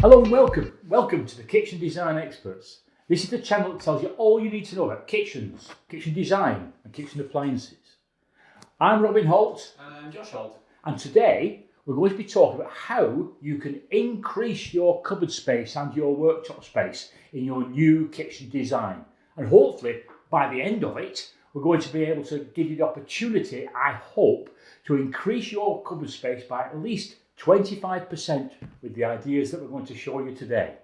Hello and welcome to the Kitchen Design Experts. This is the channel that tells you all you need to know about kitchens, kitchen design and kitchen appliances. I'm Robin Holtz. And I'm Josh Holtz. And today we're going to be talking about how you can increase your cupboard space and your worktop space in your new kitchen design. And hopefully by the end of it, we're going to be able to give you the opportunity, I hope, to increase your cupboard space by at least 25% with the ideas that we're going to show you today.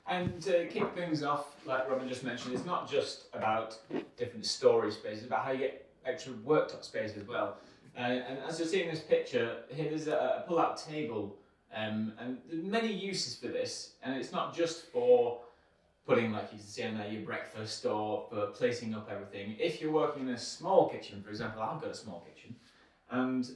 And to kick things off, like Robin just mentioned, it's not just about different storage spaces, it's about how you get extra worktop space as well. And as you'll see in this picture, here there's a pull-out table, and there's many uses for this. And it's not just for putting, like you can see on there, your breakfast or for placing up everything. If you're working in a small kitchen, for example, I've got a small kitchen, and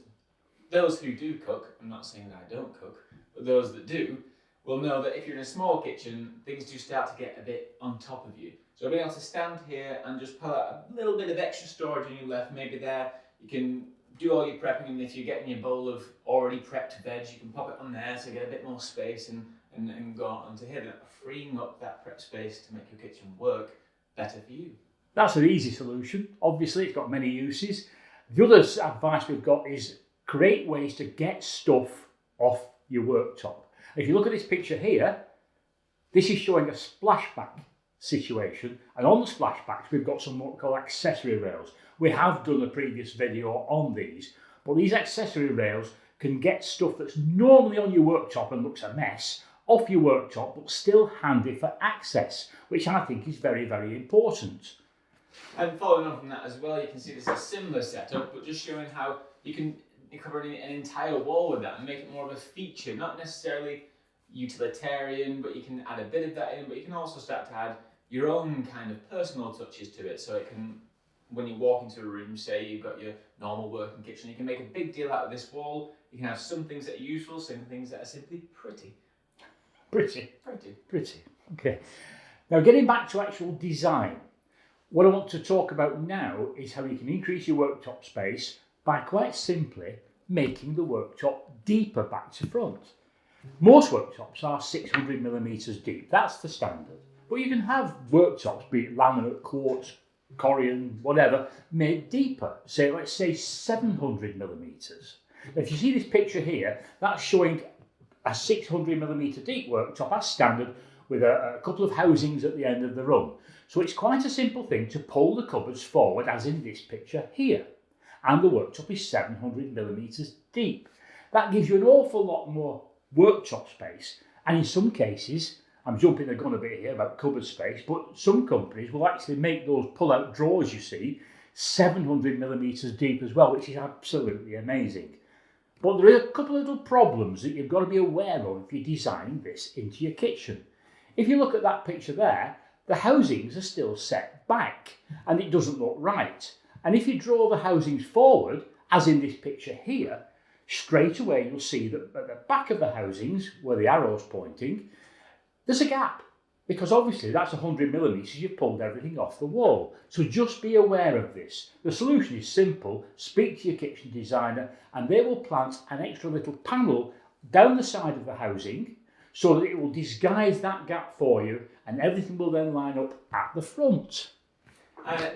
those who do cook, I'm not saying that I don't cook, but those that do, will know that if you're in a small kitchen, things do start to get a bit on top of you. So being able to stand here and just pull out a little bit of extra storage on your left, maybe there, you can do all your prepping, and if you're getting your bowl of already prepped veg, you can pop it on there to get a bit more space and go on to here, freeing up that prep space to make your kitchen work better for you. That's an easy solution. Obviously, it's got many uses. The other advice we've got is create ways to get stuff off your worktop. If you look at this picture here, this is showing a splashback situation, and on the splashbacks we've got some what we call accessory rails. We have done a previous video on these, but these accessory rails can get stuff that's normally on your worktop and looks a mess off your worktop, but still handy for access, which I think is very, very important. And following on from that as well, you can see this is a similar setup, but just showing how you can cover an entire wall with that and make it more of a feature, not necessarily utilitarian, but you can add a bit of that in, but you can also start to add your own kind of personal touches to it. So it can, when you walk into a room, say you've got your normal working kitchen, you can make a big deal out of this wall. You can have some things that are useful, some things that are simply pretty. Pretty. Okay. Now getting back to actual design, what I want to talk about now is how you can increase your worktop space by quite simply making the worktop deeper back to front. Most worktops are 600mm deep, that's the standard. But you can have worktops, be it laminate, quartz, corian, whatever, made deeper. Say, let's say 700mm. If you see this picture here, that's showing a 600mm deep worktop as standard with a couple of housings at the end of the run. So it's quite a simple thing to pull the cupboards forward, as in this picture here. And the worktop is 700mm deep. That gives you an awful lot more worktop space, and in some cases, I'm jumping the gun a bit here about cupboard space, but some companies will actually make those pull-out drawers you see 700mm deep as well, which is absolutely amazing. But there are a couple of little problems that you've got to be aware of if you're designing this into your kitchen. If you look at that picture there, the housings are still set back, and it doesn't look right. And if you draw the housings forward, as in this picture here, straight away you'll see that at the back of the housings, where the arrow's pointing, there's a gap. Because obviously that's 100mm, you've pulled everything off the wall. So just be aware of this. The solution is simple. Speak to your kitchen designer and they will plant an extra little panel down the side of the housing so that it will disguise that gap for you, and everything will then line up at the front.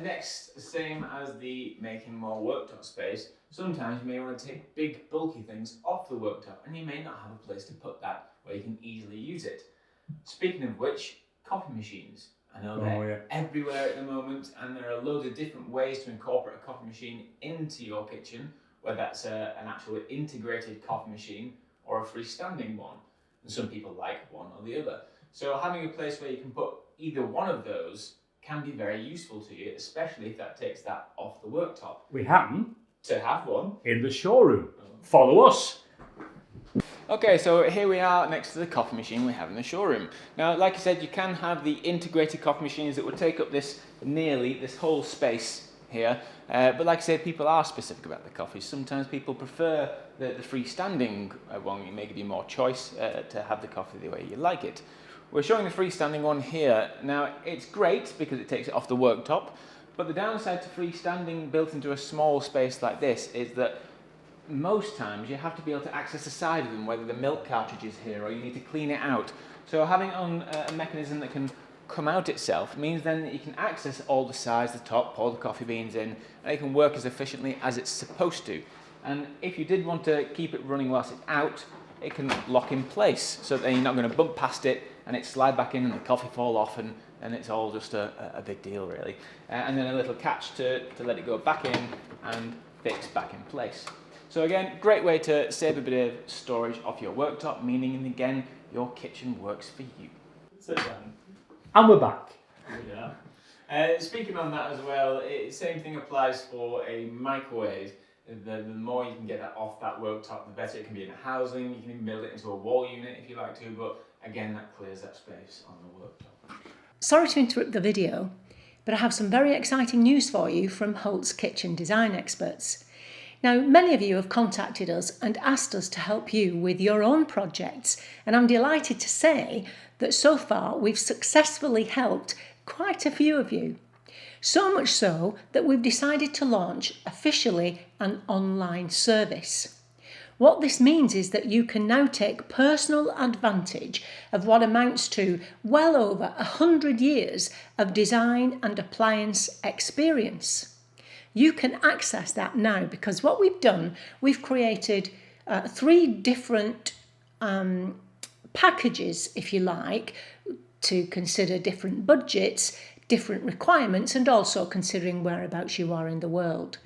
Next, same as the making more worktop space, sometimes you may want to take big bulky things off the worktop and you may not have a place to put that where you can easily use it. Speaking of which, coffee machines. I know they're everywhere at the moment, and there are loads of different ways to incorporate a coffee machine into your kitchen, whether that's an actual integrated coffee machine or a freestanding one. And some people like one or the other. So having a place where you can put either one of those can be very useful to you, especially if that takes that off the worktop. We happen to have one in the showroom. Follow us. Okay, so here we are next to the coffee machine we have in the showroom. Now, like I said, you can have the integrated coffee machines that would take up this whole space here. But like I said, people are specific about the coffees. Sometimes people prefer the freestanding one. It may give you more choice to have the coffee the way you like it. We're showing the freestanding one here. Now, it's great because it takes it off the worktop, but the downside to freestanding built into a small space like this is that most times you have to be able to access the side of them, whether the milk cartridge is here or you need to clean it out. So having it on a mechanism that can come out itself means then that you can access all the sides, the top, pour the coffee beans in, and it can work as efficiently as it's supposed to. And if you did want to keep it running whilst it's out, it can lock in place, so that you're not going to bump past it and it slide back in and the coffee fall off, and it's all just a big deal really. And then a little catch to let it go back in and fix back in place. So again, great way to save a bit of storage off your worktop, meaning again, your kitchen works for you. Sit down. And we're back. Yeah. Speaking on that as well, same thing applies for a microwave. The more you can get that off that worktop, the better it can be in a housing. You can even build it into a wall unit if you like to, but again, that clears that space on the worktop. Sorry to interrupt the video, but I have some very exciting news for you from Holtz kitchen design experts. Now, many of you have contacted us and asked us to help you with your own projects, and I'm delighted to say that so far we've successfully helped quite a few of you. So much so that we've decided to launch officially an online service. What this means is that you can now take personal advantage of what amounts to well over 100 years of design and appliance experience. You can access that now because what we've done, we've created 3 different packages, if you like, to consider different budgets, different requirements, and also considering whereabouts you are in the world.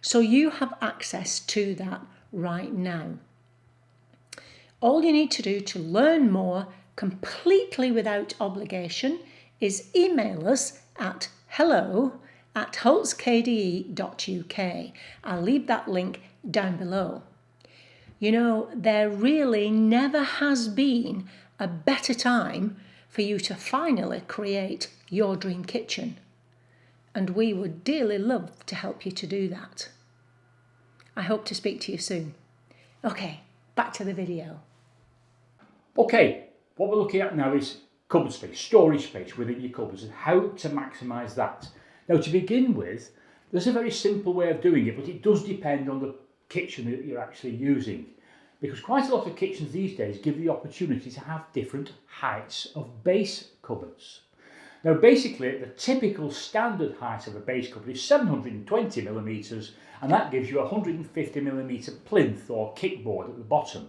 So you have access to that right now. All you need to do to learn more completely without obligation is email us at hello@holtzkde.uk. I'll leave that link down below. You know, there really never has been a better time for you to finally create your dream kitchen. And we would dearly love to help you to do that. I hope to speak to you soon. Okay, back to the video. Okay, what we're looking at now is cupboard space, storage space within your cupboards, and how to maximise that. Now, to begin with, there's a very simple way of doing it, but it does depend on the kitchen that you're actually using. Because quite a lot of kitchens these days give the opportunity to have different heights of base cupboards. Now basically the typical standard height of a base cupboard is 720mm, and that gives you a 150mm plinth or kickboard at the bottom.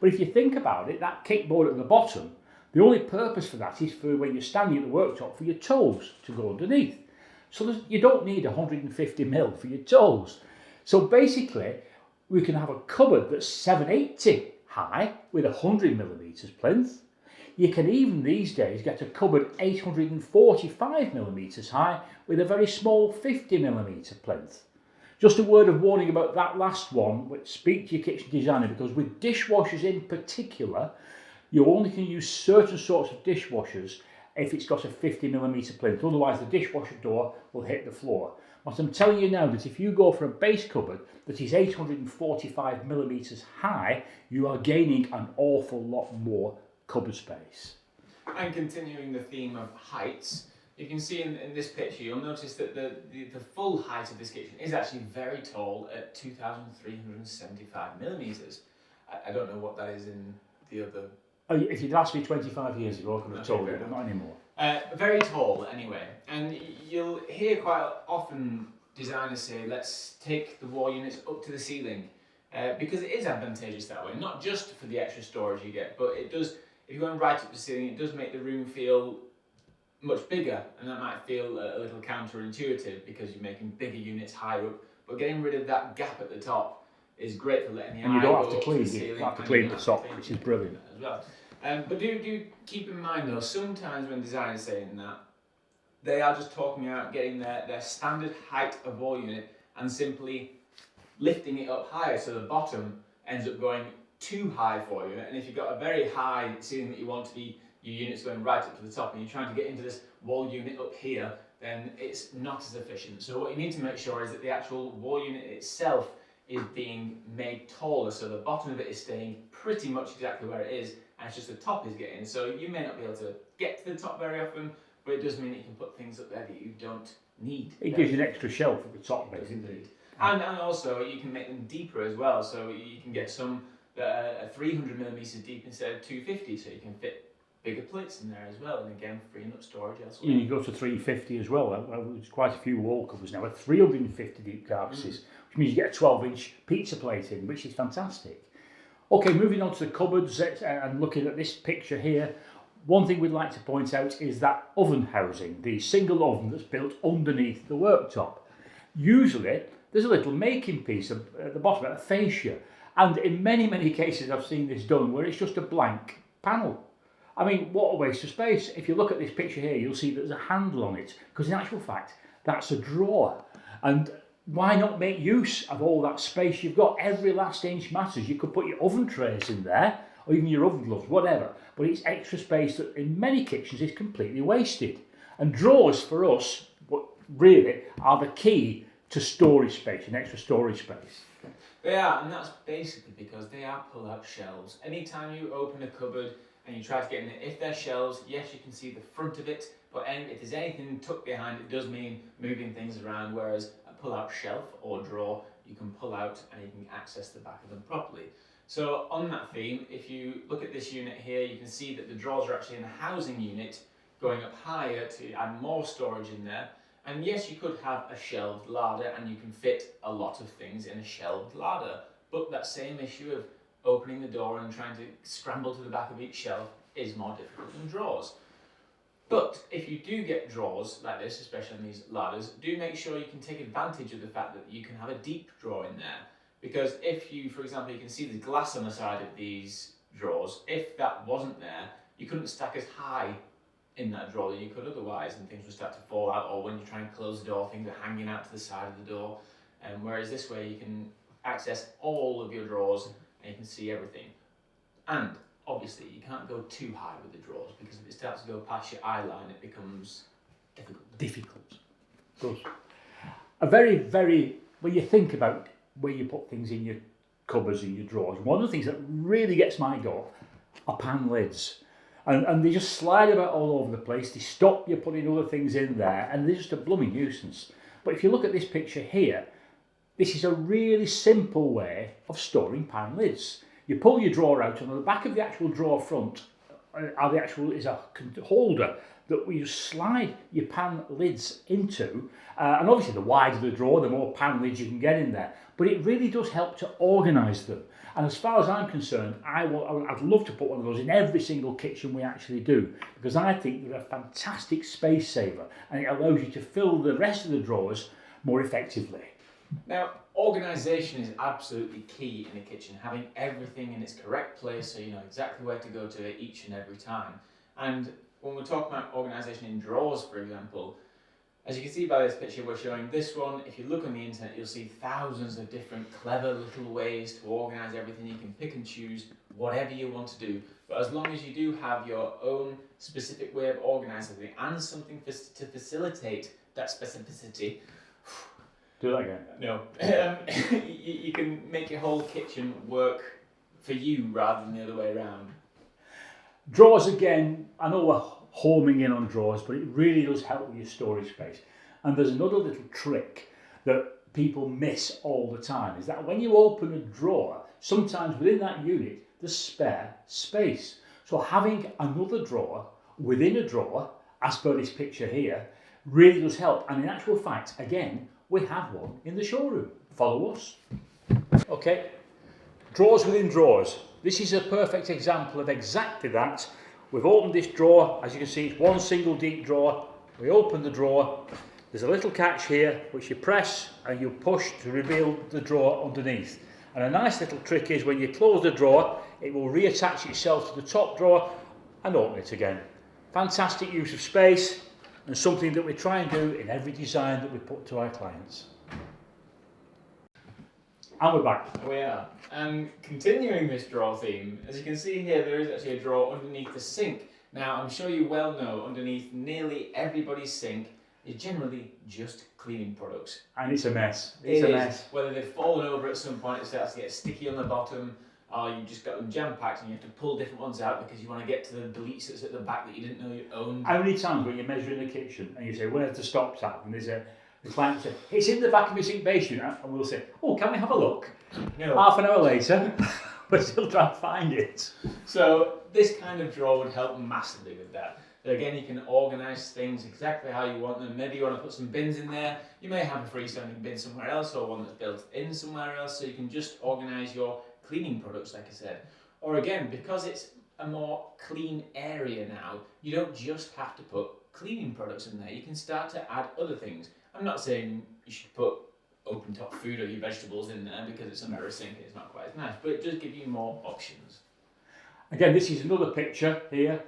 But if you think about it, that kickboard at the bottom, the only purpose for that is for when you're standing at the worktop for your toes to go underneath. So you don't need 150mm for your toes. So basically we can have a cupboard that's 780 high with 100mm plinth. You can even these days get a cupboard 845mm high with a very small 50mm plinth. Just a word of warning about that last one, which speak to your kitchen designer, because with dishwashers in particular, you only can use certain sorts of dishwashers if it's got a 50mm plinth, otherwise the dishwasher door will hit the floor. But I'm telling you now that if you go for a base cupboard that is 845mm high, you are gaining an awful lot more cupboard space. And continuing the theme of heights, you can see in this picture, you'll notice that the full height of this kitchen is actually very tall at 2,375mm. I don't know what that is in the other... Oh, if you'd asked me 25 years ago, I could have told you, but not anymore. Very tall anyway, and you'll hear quite often designers say, let's take the wall units up to the ceiling, because it is advantageous that way, not just for the extra storage you get, but it does, if you're going right up the ceiling, it does make the room feel much bigger, and that might feel a little counterintuitive because you're making bigger units higher up, but getting rid of that gap at the top is great for letting the eye go up to the ceiling. You don't have to clean the top, which is brilliant. As well. But do keep in mind though, sometimes when designers are saying that, they are just talking about getting their standard height of wall unit and simply lifting it up higher, so the bottom ends up going too high for you. And if you've got a very high ceiling that you want to be, your unit's going right up to the top, and you're trying to get into this wall unit up here, then it's not as efficient. So what you need to make sure is that the actual wall unit itself is being made taller, so the bottom of it is staying pretty much exactly where it is, and it's just the top is getting. So you may not be able to get to the top very often, but it does mean that you can put things up there that you don't need. It gives you an extra shelf at the top, basically. And also you can make them deeper as well, so you can get some that are 300mm deep instead of 250, so you can fit bigger plates in there as well, and again freeing up storage elsewhere. You go to 350 as well. There's quite a few wall covers now with 350 deep carcasses, which means you get a 12-inch pizza plate in, which is fantastic. Okay, moving on to the cupboards and looking at this picture here, one thing we'd like to point out is that oven housing, the single oven that's built underneath the worktop. Usually, there's a little making piece at the bottom, a fascia, and in many, many cases I've seen this done where it's just a blank panel. I mean, what a waste of space. If you look at this picture here, you'll see there's a handle on it, because in actual fact, that's a drawer. And why not make use of all that space you've got? Every last inch matters. You could put your oven trays in there, or even your oven gloves, whatever. But it's extra space that in many kitchens is completely wasted. And drawers for us, really, are the key to storage space, an extra storage space. They are, and that's basically because they are pull-out shelves. Anytime you open a cupboard and you try to get in there, if they're shelves, yes, you can see the front of it, but if there's anything tucked behind, it does mean moving things around, whereas a pull-out shelf or drawer, you can pull out and you can access the back of them properly. So on that theme, if you look at this unit here, you can see that the drawers are actually in the housing unit, going up higher to add more storage in there. And yes, you could have a shelved larder and you can fit a lot of things in a shelved larder, but that same issue of opening the door and trying to scramble to the back of each shelf is more difficult than drawers. But if you do get drawers like this, especially on these ladders, do make sure you can take advantage of the fact that you can have a deep drawer in there. Because if you, for example, you can see the glass on the side of these drawers, if that wasn't there, you couldn't stack as high in that drawer that you could otherwise, and things would start to fall out, or when you try and close the door, things are hanging out to the side of the door. Whereas this way you can access all of your drawers and you can see everything. And obviously you can't go too high with the drawers, because if it starts to go past your eye line, it becomes difficult. Of course. A very, very, when you think about where you put things in your cupboards and your drawers, one of the things that really gets my goat are pan lids. And they just slide about all over the place. They stop you putting other things in there, and they're just a blooming nuisance. But if you look at this picture here, this is a really simple way of storing pan lids. You pull your drawer out, and on the back of the actual drawer front is a holder that you slide your pan lids into. And obviously the wider the drawer, the more pan lids you can get in there. But it really does help to organise them. And as far as I'm concerned, I'd love to put one of those in every single kitchen we actually do, because I think they're a fantastic space saver and it allows you to fill the rest of the drawers more effectively. Now, organisation is absolutely key in a kitchen, having everything in its correct place so you know exactly where to go to it each and every time. And when we're talking about organisation in drawers, for example, as you can see by this picture we're showing this one, if you look on the internet you'll see thousands of different clever little ways to organise everything. You can pick and choose whatever you want to do, but as long as you do have your own specific way of organising it and something to facilitate that specificity. Do that again. No. You can make your whole kitchen work for you rather than the other way around. Drawers again, I know we're homing in on drawers, but it really does help with your storage space. And there's another little trick that people miss all the time, is that when you open a drawer, sometimes within that unit there's spare space. So having another drawer within a drawer, as per this picture here, really does help. And in actual fact, again, we have one in the showroom. Follow us. Okay, drawers within drawers. This is a perfect example of exactly that. We've opened this drawer, as you can see, it's one single deep drawer. We open the drawer, there's a little catch here which you press and you push to reveal the drawer underneath. And a nice little trick is when you close the drawer, it will reattach itself to the top drawer and open it again. Fantastic use of space and something that we try and do in every design that we put to our clients. And we're back. We are. And continuing this drawer theme, as you can see here, there is actually a drawer underneath the sink. Now, I'm sure you well know, underneath nearly everybody's sink is generally just cleaning products. And it's a mess. It's a mess. Whether they've fallen over at some point, it starts to get sticky on the bottom, or you just got them jam-packed and you have to pull different ones out because you want to get to the bleach that's at the back that you didn't know you owned. How many times when you're measuring the kitchen and you say, where's the stop tap? And there's a client will say, it's in the back of your sink base unit. And we'll say, oh, can we have a look? No. Half an hour later, but still trying to find it. So this kind of drawer would help massively with that. Again, you can organise things exactly how you want them. Maybe you want to put some bins in there. You may have a freestanding bin somewhere else or one that's built in somewhere else, so you can just organise your cleaning products, like I said. Or again, because it's a more clean area now, you don't just have to put cleaning products in there. You can start to add other things. I'm not saying you should put open top food or your vegetables in there because it's under a sink and it's not quite as nice, but it does give you more options. Again, this is another picture here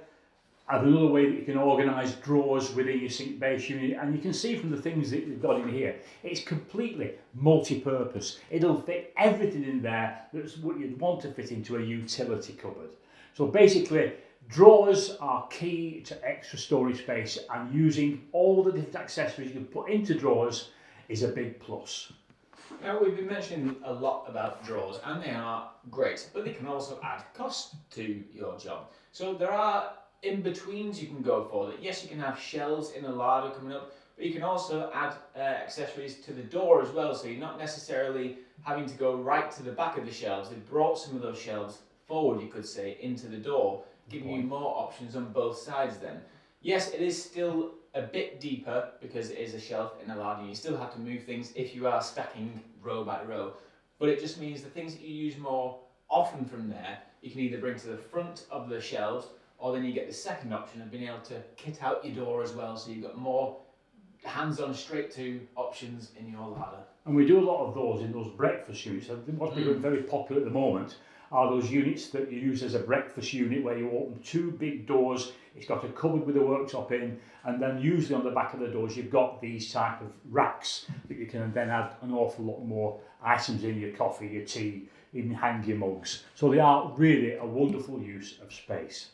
of another way that you can organise drawers within your sink base unit, and you can see from the things that we've got in here, it's completely multi-purpose. It'll fit everything in there that's what you'd want to fit into a utility cupboard. So basically, drawers are key to extra storage space, and using all the different accessories you can put into drawers is a big plus. Now, we've been mentioning a lot about drawers, and they are great, but they can also add cost to your job. So there are in-betweens you can go for. That yes, you can have shelves in a larder coming up, but you can also add accessories to the door as well, so you're not necessarily having to go right to the back of the shelves. They've brought some of those shelves forward, you could say, into the door, giving you more options on both sides then. Yes, it is still a bit deeper because it is a shelf in a larder. You still have to move things if you are stacking row by row, but it just means the things that you use more often from there, you can either bring to the front of the shelves, or then you get the second option of being able to kit out your door as well, so you've got more hands-on straight to options in your ladder. And we do a lot of those in those breakfast units. I think what's becoming very popular at the moment are those units that you use as a breakfast unit where you open two big doors, it's got a cupboard with a worktop in, and then usually on the back of the doors you've got these type of racks that you can then add an awful lot more items in, your coffee, your tea, even hang your mugs. So they are really a wonderful use of space.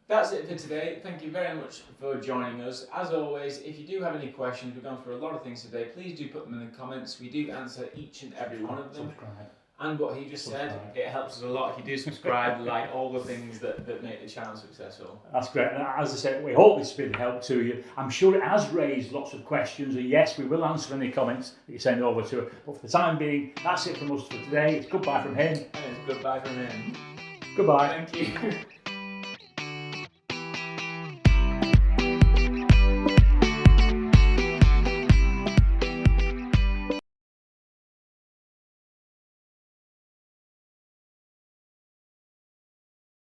That's it for today. Thank you very much for joining us. As always, if you do have any questions, we've gone through a lot of things today, please do put them in the comments. We do answer each and every one of them. Subscribe. And what he just said, it helps us a lot if you do subscribe, like all the things that make the channel successful. That's great. And as I said, we hope this has been a help to you. I'm sure it has raised lots of questions, and yes, we will answer any comments that you send over to us. But for the time being, that's it from us for today. It's goodbye from him. And it's goodbye from him. Goodbye. Thank you.